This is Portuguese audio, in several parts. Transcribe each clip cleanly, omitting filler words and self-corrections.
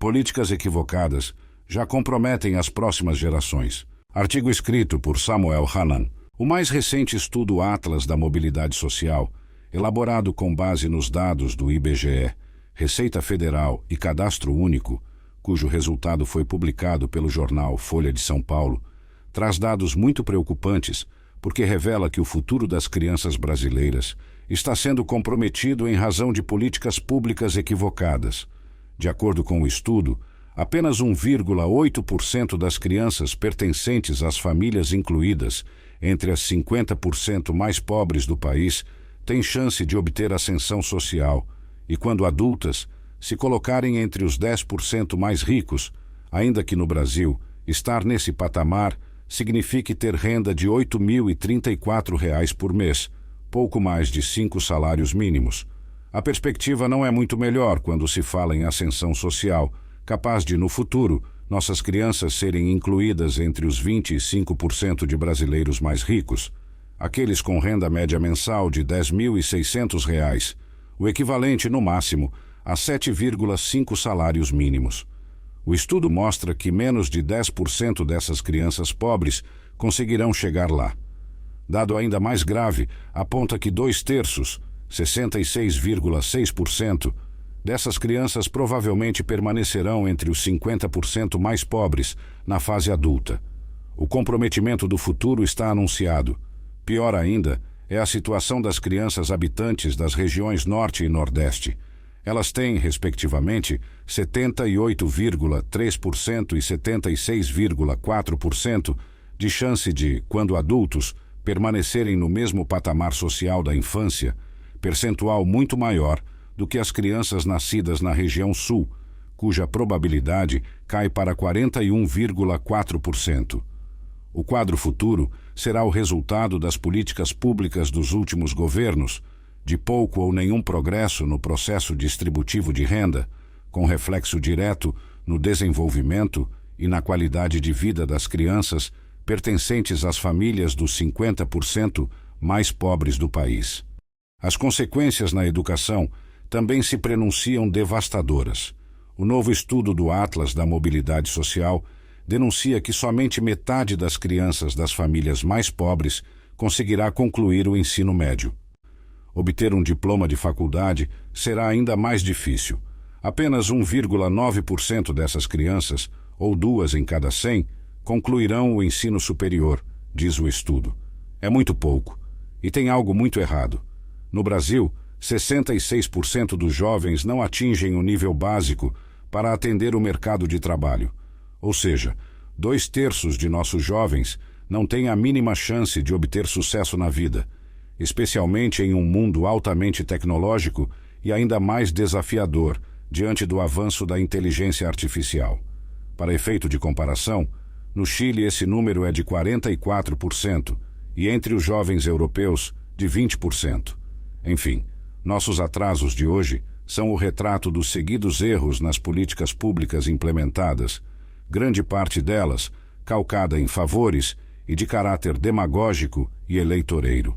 Políticas equivocadas já comprometem as próximas gerações. Artigo escrito por Samuel Hanan. O mais recente estudo Atlas da Mobilidade Social, elaborado com base nos dados do IBGE, Receita Federal e Cadastro Único, cujo resultado foi publicado pelo jornal Folha de São Paulo, traz dados muito preocupantes porque revela que o futuro das crianças brasileiras está sendo comprometido em razão de políticas públicas equivocadas. De acordo com o estudo, apenas 1,8% das crianças pertencentes às famílias incluídas entre as 50% mais pobres do país têm chance de obter ascensão social e, quando adultas, se colocarem entre os 10% mais ricos, ainda que no Brasil, estar nesse patamar signifique ter renda de R$ 8.034 por mês, pouco mais de 5 salários mínimos. A perspectiva não é muito melhor quando se fala em ascensão social, capaz de, no futuro, nossas crianças serem incluídas entre os 25% de brasileiros mais ricos, aqueles com renda média mensal de R$ 10.600, o equivalente, no máximo, a 7,5 salários mínimos. O estudo mostra que menos de 10% dessas crianças pobres conseguirão chegar lá. Dado ainda mais grave, aponta que 2/3, 66,6%, dessas crianças provavelmente permanecerão entre os 50% mais pobres na fase adulta. O comprometimento do futuro está anunciado. Pior ainda é a situação das crianças habitantes das regiões Norte e Nordeste. Elas têm, respectivamente, 78,3% e 76,4% de chance de, quando adultos, permanecerem no mesmo patamar social da infância, percentual muito maior do que as crianças nascidas na região Sul, cuja probabilidade cai para 41,4%. O quadro futuro será o resultado das políticas públicas dos últimos governos, de pouco ou nenhum progresso no processo distributivo de renda, com reflexo direto no desenvolvimento e na qualidade de vida das crianças pertencentes às famílias dos 50% mais pobres do país. As consequências na educação também se prenunciam devastadoras. O novo estudo do Atlas da Mobilidade Social denuncia que somente metade das crianças das famílias mais pobres conseguirá concluir o ensino médio. Obter um diploma de faculdade será ainda mais difícil. Apenas 1,9% dessas crianças, ou 2 em cada 100, concluirão o ensino superior, diz o estudo. É muito pouco. E tem algo muito errado. No Brasil, 66% dos jovens não atingem o nível básico para atender o mercado de trabalho. Ou seja, 2/3 de nossos jovens não têm a mínima chance de obter sucesso na vida, especialmente em um mundo altamente tecnológico e ainda mais desafiador diante do avanço da inteligência artificial. Para efeito de comparação, no Chile esse número é de 44% e entre os jovens europeus de 20%. Enfim, nossos atrasos de hoje são o retrato dos seguidos erros nas políticas públicas implementadas, grande parte delas calcada em favores e de caráter demagógico e eleitoreiro.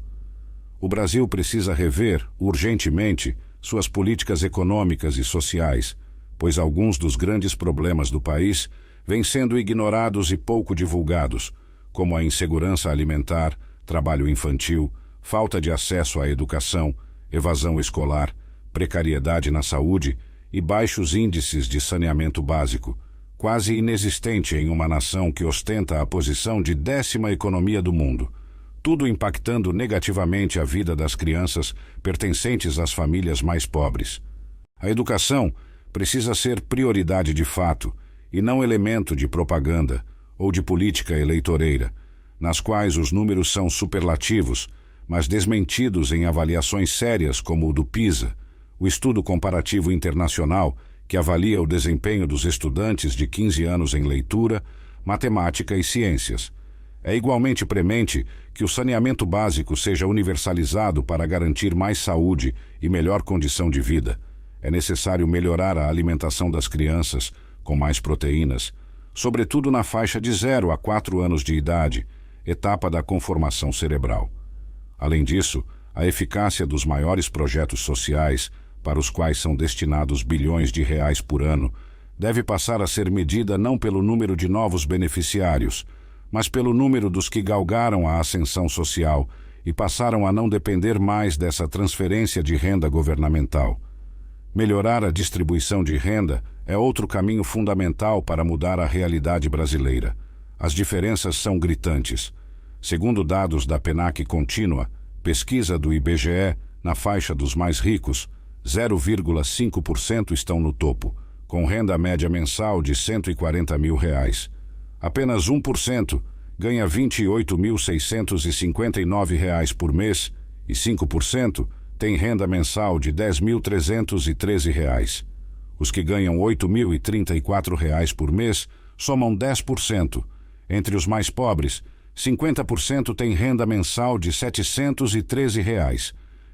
O Brasil precisa rever, urgentemente, suas políticas econômicas e sociais, pois alguns dos grandes problemas do país vêm sendo ignorados e pouco divulgados, como a insegurança alimentar, trabalho infantil, falta de acesso à educação, evasão escolar, precariedade na saúde e baixos índices de saneamento básico, quase inexistente em uma nação que ostenta a posição de 10ª economia do mundo, tudo impactando negativamente a vida das crianças pertencentes às famílias mais pobres. A educação precisa ser prioridade de fato e não elemento de propaganda ou de política eleitoreira, nas quais os números são superlativos, mas desmentidos em avaliações sérias como o do PISA, o Estudo Comparativo Internacional que avalia o desempenho dos estudantes de 15 anos em leitura, matemática e ciências. É igualmente premente que o saneamento básico seja universalizado para garantir mais saúde e melhor condição de vida. É necessário melhorar a alimentação das crianças, com mais proteínas, sobretudo na faixa de 0 a 4 anos de idade, etapa da conformação cerebral. Além disso, a eficácia dos maiores projetos sociais, para os quais são destinados bilhões de reais por ano, deve passar a ser medida não pelo número de novos beneficiários, mas pelo número dos que galgaram a ascensão social e passaram a não depender mais dessa transferência de renda governamental. Melhorar a distribuição de renda é outro caminho fundamental para mudar a realidade brasileira. As diferenças são gritantes. Segundo dados da PNAC Contínua, pesquisa do IBGE, na faixa dos mais ricos, 0,5% estão no topo, com renda média mensal de R$ 140 mil. Apenas 1% ganha R$ 28.659 por mês e 5% tem renda mensal de R$ 10.313. Os que ganham R$ 8.034 por mês somam 10%. Entre os mais pobres, 50% têm renda mensal de R$ 713,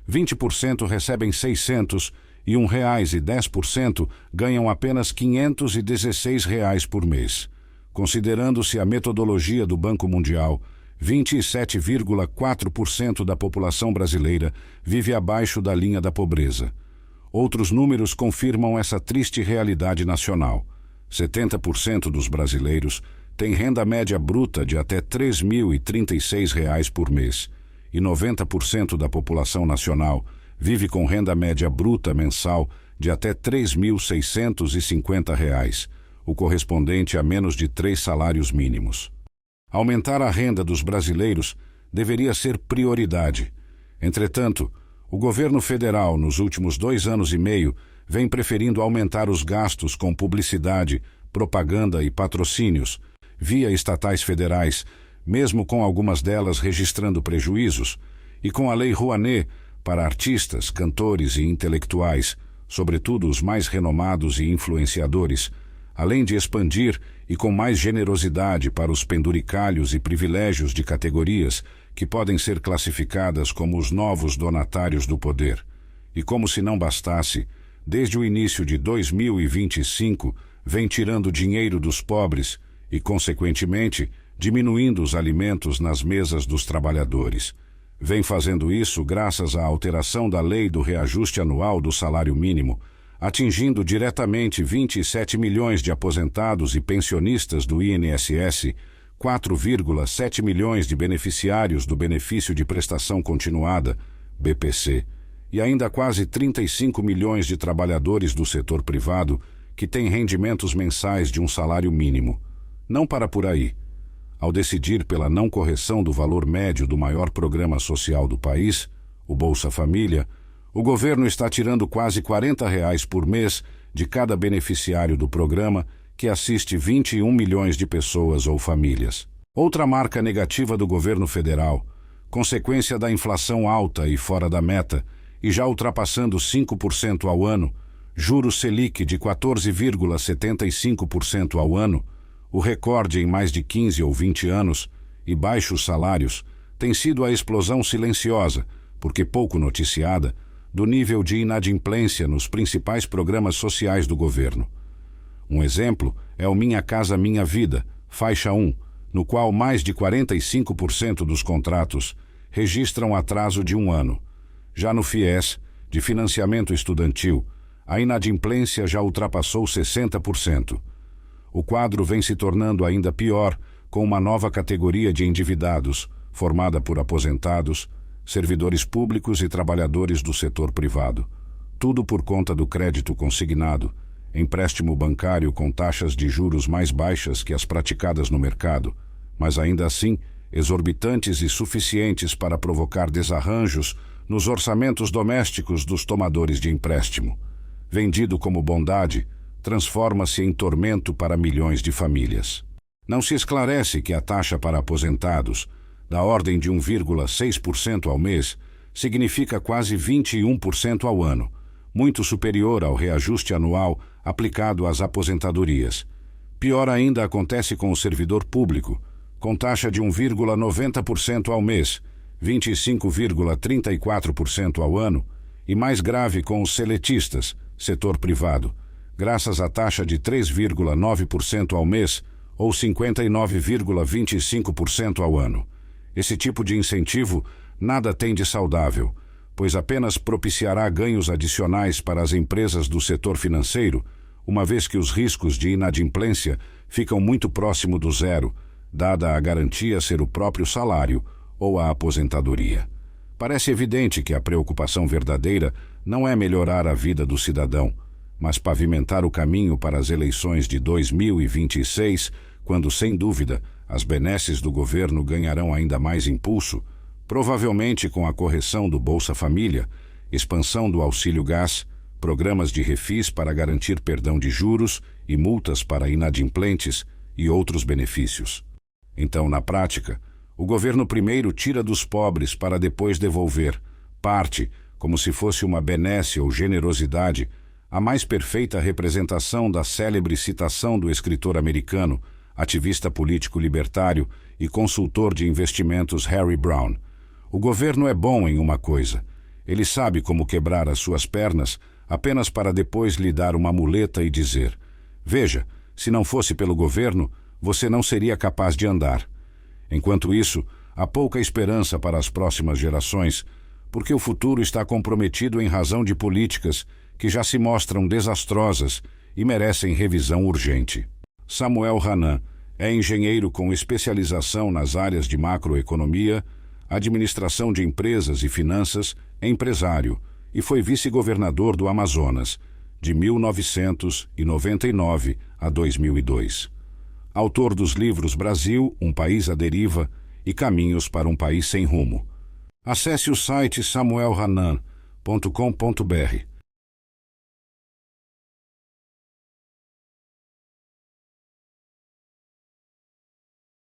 20% recebem R$ 600 e R$ 1,10% ganham apenas R$ 516 por mês. Considerando-se a metodologia do Banco Mundial, 27,4% da população brasileira vive abaixo da linha da pobreza. Outros números confirmam essa triste realidade nacional. 70% dos brasileiros têm renda média bruta de até R$ 3.036 por mês, e 90% da população nacional vive com renda média bruta mensal de até R$ 3.650, o correspondente a menos de 3 salários mínimos. Aumentar a renda dos brasileiros deveria ser prioridade. Entretanto, o governo federal, nos últimos 2 anos e meio, vem preferindo aumentar os gastos com publicidade, propaganda e patrocínios, via estatais federais, mesmo com algumas delas registrando prejuízos, e com a Lei Rouanet para artistas, cantores e intelectuais, sobretudo os mais renomados e influenciadores, além de expandir e com mais generosidade para os penduricalhos e privilégios de categorias que podem ser classificadas como os novos donatários do poder. E como se não bastasse, desde o início de 2025, vem tirando dinheiro dos pobres e, consequentemente, diminuindo os alimentos nas mesas dos trabalhadores. Vem fazendo isso graças à alteração da lei do reajuste anual do salário mínimo, atingindo diretamente 27 milhões de aposentados e pensionistas do INSS, 4,7 milhões de beneficiários do Benefício de Prestação Continuada, BPC, e ainda quase 35 milhões de trabalhadores do setor privado que têm rendimentos mensais de um salário mínimo. Não para por aí. Ao decidir pela não correção do valor médio do maior programa social do país, o Bolsa Família, o governo está tirando quase R$ 40 por mês de cada beneficiário do programa, que assiste 21 milhões de pessoas ou famílias. Outra marca negativa do governo federal, consequência da inflação alta e fora da meta, e já ultrapassando 5% ao ano, juros Selic de 14,75% ao ano, o recorde em mais de 15 ou 20 anos, e baixos salários, tem sido a explosão silenciosa, porque pouco noticiada, do nível de inadimplência nos principais programas sociais do governo. Um exemplo é o Minha Casa Minha Vida, faixa 1, no qual mais de 45% dos contratos registram atraso de 1 ano. Já no FIES, de financiamento estudantil, a inadimplência já ultrapassou 60%. O quadro vem se tornando ainda pior com uma nova categoria de endividados, formada por aposentados, servidores públicos e trabalhadores do setor privado. Tudo por conta do crédito consignado, empréstimo bancário com taxas de juros mais baixas que as praticadas no mercado, mas ainda assim exorbitantes e suficientes para provocar desarranjos nos orçamentos domésticos dos tomadores de empréstimo. Vendido como bondade, transforma-se em tormento para milhões de famílias. Não se esclarece que a taxa para aposentados, da ordem de 1,6% ao mês, significa quase 21% ao ano, muito superior ao reajuste anual aplicado às aposentadorias. Pior ainda acontece com o servidor público, com taxa de 1,90% ao mês, 25,34% ao ano, e mais grave com os seletistas, setor privado, graças à taxa de 3,9% ao mês ou 59,25% ao ano. Esse tipo de incentivo nada tem de saudável, pois apenas propiciará ganhos adicionais para as empresas do setor financeiro, uma vez que os riscos de inadimplência ficam muito próximo do zero, dada a garantia ser o próprio salário ou a aposentadoria. Parece evidente que a preocupação verdadeira não é melhorar a vida do cidadão, mas pavimentar o caminho para as eleições de 2026, quando, sem dúvida, as benesses do governo ganharão ainda mais impulso, provavelmente com a correção do Bolsa Família, expansão do auxílio gás, programas de refis para garantir perdão de juros e multas para inadimplentes e outros benefícios. Então, na prática, o governo primeiro tira dos pobres para depois devolver, parte, como se fosse uma benesse ou generosidade, a mais perfeita representação da célebre citação do escritor americano, ativista político libertário e consultor de investimentos Harry Browne. O governo é bom em uma coisa. Ele sabe como quebrar as suas pernas apenas para depois lhe dar uma muleta e dizer: veja, se não fosse pelo governo, você não seria capaz de andar. Enquanto isso, há pouca esperança para as próximas gerações, porque o futuro está comprometido em razão de políticas que já se mostram desastrosas e merecem revisão urgente. Samuel Hanan é engenheiro com especialização nas áreas de macroeconomia, administração de empresas e finanças, empresário, e foi vice-governador do Amazonas, de 1999 a 2002. Autor dos livros Brasil, um país à deriva e Caminhos para um país sem rumo. Acesse o site samuelhanan.com.br.